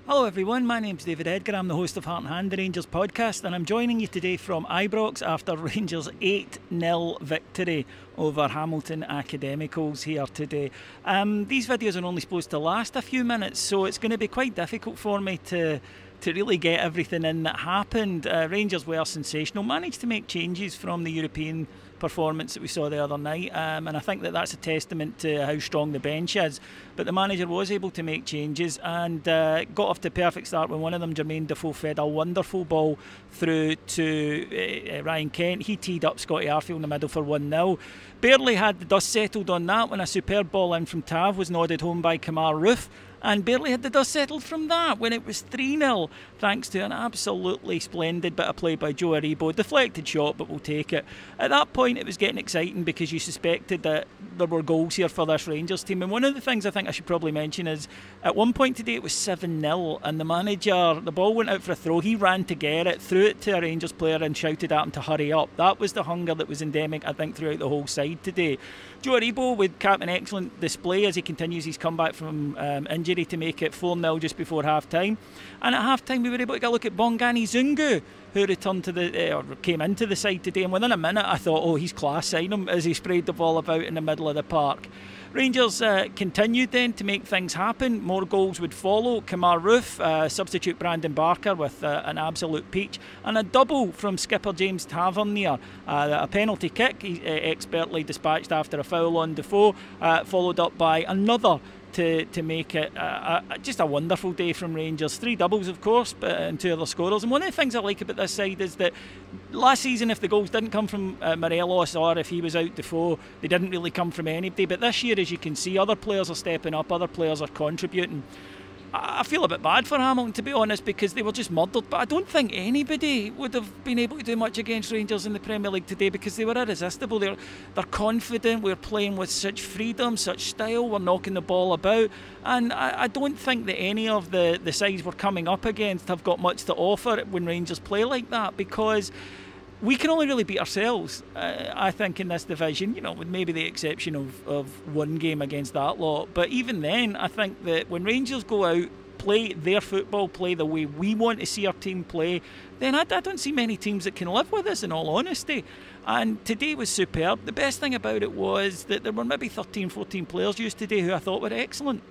Hello everyone, my name's David Edgar, I'm the host of Heart and Hand, the Rangers podcast, and I'm joining you today from Ibrox after Rangers' 8-0 victory over Hamilton Academicals here today. These videos are only supposed to last a few minutes, so it's going to be quite difficult for me to really get everything in that happened. Rangers were sensational, managed to make changes from the European performance that we saw the other night, and I think that that's a testament to how strong the bench is. But the manager was able to make changes and got off to a perfect start when one of them, Jermaine Defoe, fed a wonderful ball through to Ryan Kent. He teed up Scotty Arfield in the middle for 1-0. Barely had the dust settled on that when a superb ball in from Tav was nodded home by Kamar Roof, and barely had the dust settled from that when it was 3-0, thanks to an absolutely splendid bit of play by Joe Aribo. Deflected shot, but we'll take it. At that point, it was getting exciting because you suspected that there were goals here for this Rangers team. And one of the things I think I should probably mention is, at one point today it was 7-0, and the manager, the ball went out for a throw, he ran to get it, threw it to a Rangers player and shouted at him to hurry up. That was the hunger that was endemic, I think, throughout the whole side today. Joe Aribo with an excellent display as he continues his comeback from injury to make it 4-0 just before half-time. And at half-time we were able to get a look at Bongani Zungu, who returned to or came into the side today, and within a minute I thought, oh, he's class, sign him, as he sprayed the ball about in the middle of the park. Rangers continued then to make things happen. More goals would follow. Kamar Roof, substitute Brandon Barker with an absolute peach, and a double from skipper James Tavernier. A penalty kick, expertly dispatched after a foul on Defoe, followed up by another to make it just a wonderful day from Rangers. 3 doubles, of course, and 2 other scorers. And one of the things I like about this side is that last season, if the goals didn't come from Morelos or if he was out Defoe, they didn't really come from anybody. But this year, as you can see, other players are stepping up, other players are contributing. I feel a bit bad for Hamilton, to be honest, because they were just murdered. But I don't think anybody would have been able to do much against Rangers in the Premier League today because they were irresistible. They're confident, we're playing with such freedom, such style, we're knocking the ball about. And I don't think that any of the sides we're coming up against have got much to offer when Rangers play like that, because we can only really beat ourselves, I think, in this division, with maybe the exception of one game against that lot. But even then, I think that when Rangers go out, play their football, play the way we want to see our team play, then I don't see many teams that can live with us, in all honesty. And today was superb. The best thing about it was that there were maybe 13, 14 players used today who I thought were excellent.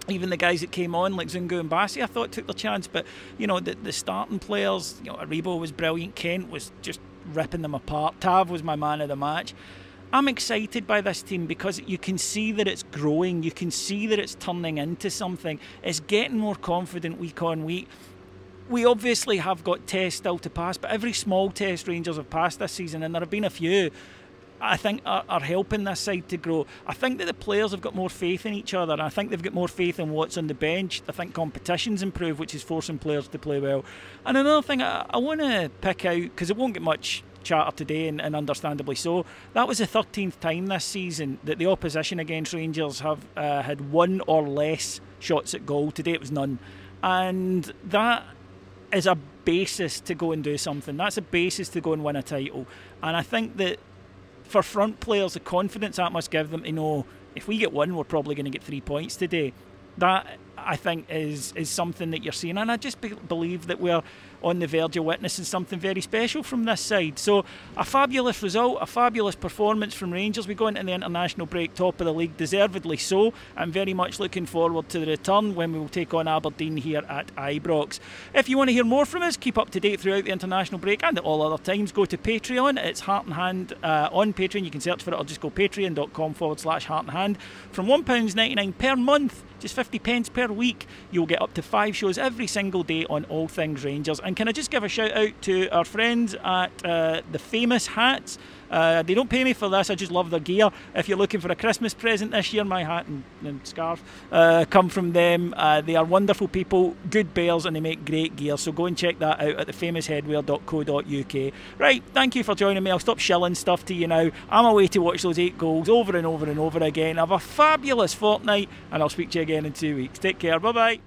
Even the guys that came on, like Zungu and Bassi, I thought took their chance. But, the starting players, Aribo was brilliant. Kent was just ripping them apart. Tav was my man of the match. I'm excited by this team because you can see that it's growing. You can see that it's turning into something. It's getting more confident week on week. We obviously have got tests still to pass, but every small test Rangers have passed this season, and there have been a few, I think are helping this side to grow. I think that the players have got more faith in each other, and I think they've got more faith in what's on the bench. I think competition's improved, which is forcing players to play well. And another thing I want to pick out, because it won't get much chatter today, and understandably so, that was the 13th time this season that the opposition against Rangers have had 1 or less shots at goal. Today it was none. And that is a basis to go and do something. That's a basis to go and win a title. And I think that for front players, the confidence that must give them to know, if we get 1, we're probably going to get 3 points today. That, I think, is something that you're seeing, and I just believe that we're on the verge of witnessing something very special from this side. So a fabulous result, a fabulous performance from Rangers. We go into the international break top of the league, deservedly so. I'm very much looking forward to the return when we will take on Aberdeen here at Ibrox. If you want to hear more from us, keep up to date throughout the international break and at all other times, go to Patreon. It's Heart and Hand on Patreon. You can search for it or just go patreon.com/Heart and Hand. From £1.99 per month, just 50 pence per week, you'll get up to 5 shows every single day on all things Rangers. And can I just give a shout out to our friends at the Famous Hats? They don't pay me for this, I just love their gear. If you're looking for a Christmas present this year, my hat and scarf come from them. They are wonderful people, good bears, and they make great gear. So go and check that out at thefamousheadwear.co.uk. Right, thank you for joining me. I'll stop shilling stuff to you now. I'm away to watch those 8 goals over and over and over again. Have a fabulous fortnight, and I'll speak to you again in 2 weeks. Take care, bye bye.